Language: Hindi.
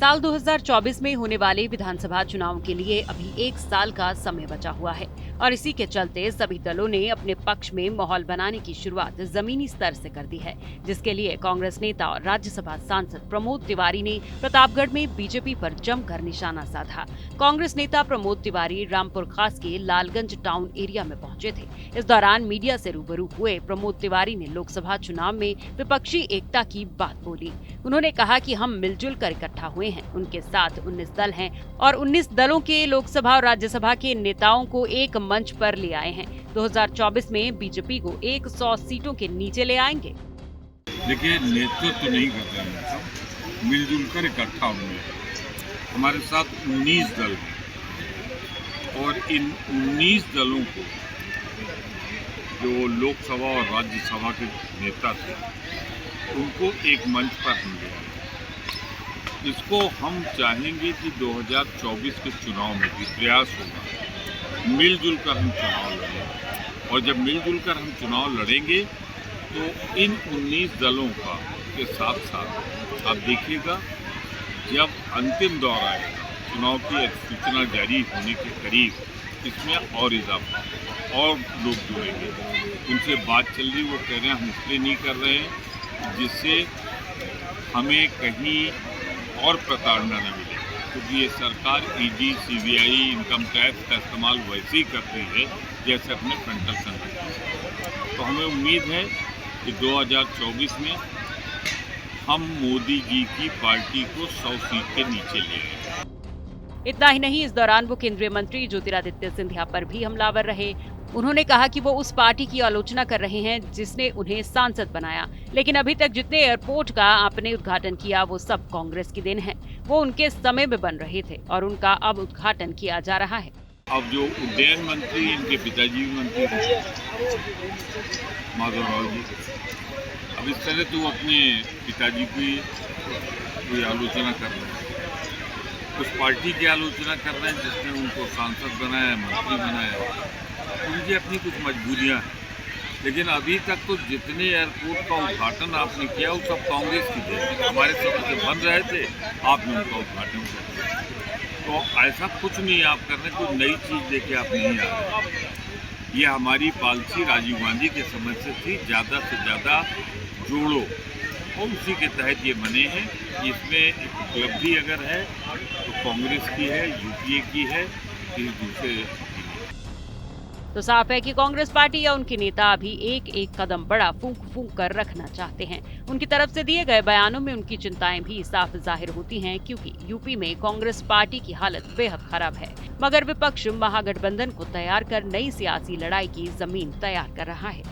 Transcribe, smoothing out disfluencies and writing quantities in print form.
साल 2024 में होने वाले विधानसभा चुनाव के लिए अभी 1 साल का समय बचा हुआ है और इसी के चलते सभी दलों ने अपने पक्ष में माहौल बनाने की शुरुआत जमीनी स्तर से कर दी है, जिसके लिए कांग्रेस नेता और राज्यसभा सांसद प्रमोद तिवारी ने प्रतापगढ़ में बीजेपी पर जमकर निशाना साधा। कांग्रेस नेता प्रमोद तिवारी रामपुर खास के लालगंज टाउन एरिया में पहुंचे थे। इस दौरान मीडिया से रूबरू हुए प्रमोद तिवारी ने लोकसभा चुनाव में विपक्षी एकता की बात बोली। उन्होंने कहा कि हम मिलजुल कर इकट्ठा हुए हैं। उनके साथ 19 दल हैं और 19 दलों के लोकसभा और राज्यसभा के नेताओं को एक मंच पर ले आए हैं। 2024 में बीजेपी को 100 सीटों के नीचे ले आएंगे। देखिए, नेतृत्व नहीं करते हैं, सब मिलजुल कर इकट्ठा हुए। हमारे साथ 19 दल हैं और इन 19 दलों को जो लोकसभा और राज्यसभा के नेता थे उनको एक मंच पर हम ले आए। इसको हम चाहेंगे कि 2024 के चुनाव में भी प्रयास होगा मिलजुल कर हम चुनाव लड़ें, और जब मिलजुल कर हम चुनाव लड़ेंगे तो इन 19 दलों का के साथ साथ आप देखिएगा जब अंतिम दौर आएगा चुनाव की सूचना जारी होने के करीब इसमें और इजाफा और लोग जुड़ेंगे। उनसे बात चल रही, वो कह रहे हैं हम इसलिए नहीं कर रहे हैं जिससे हमें कहीं और प्रताड़ना न मिले, क्योंकि ये सरकार ईडी, सीबीआई, इनकम टैक्स का इस्तेमाल वैसे ही करती है जैसे अपने फ्रंटल संगठन। तो हमें उम्मीद है कि 2024 में हम मोदी जी की पार्टी को 100 सीट के नीचे ले आएंगे। इतना ही नहीं, इस दौरान वो केंद्रीय मंत्री ज्योतिरादित्य सिंधिया पर भी हमलावर रहे। उन्होंने कहा कि वो उस पार्टी की आलोचना कर रहे हैं जिसने उन्हें सांसद बनाया, लेकिन अभी तक जितने एयरपोर्ट का आपने उद्घाटन किया वो सब कांग्रेस की देन है। वो उनके समय में बन रहे थे और उनका अब उद्घाटन किया जा रहा है। अब जो उड्डयन मंत्री इनके पिताजी मंत्री थे माधवराव जी, अब इस तरह तो अपने पिताजी की कोई आलोचना कर रहे हैं, उस पार्टी की आलोचना कर रहे हैं जिसने उनको सांसद बनाया, मंत्री बनाया। उनकी अपनी कुछ मजबूरियां हैं, लेकिन अभी तक तो जितने एयरपोर्ट का उद्घाटन आपने किया वो सब कांग्रेस की देन है। हमारे समय से बन रहे थे, आपने उनका उद्घाटन कर दिया। तो ऐसा कुछ नहीं आप कर रहे, कोई नई चीज़ लेके आप नहीं आ रहे। ये हमारी पॉलिसी राजीव गांधी के समय से थी, ज़्यादा से ज़्यादा जोड़ो, और उसी के तहत ये बने हैं। इसमें उपलब्धि अगर है तो कांग्रेस की है, यूपीए की है, किसी दूसरे तो साफ है कि कांग्रेस पार्टी या उनके नेता अभी एक एक कदम बड़ा फूंक फूंक कर रखना चाहते हैं। उनकी तरफ से दिए गए बयानों में उनकी चिंताएं भी साफ जाहिर होती हैं, क्योंकि यूपी में कांग्रेस पार्टी की हालत बेहद खराब है, मगर विपक्ष महागठबंधन को तैयार कर नई सियासी लड़ाई की जमीन तैयार कर रहा है।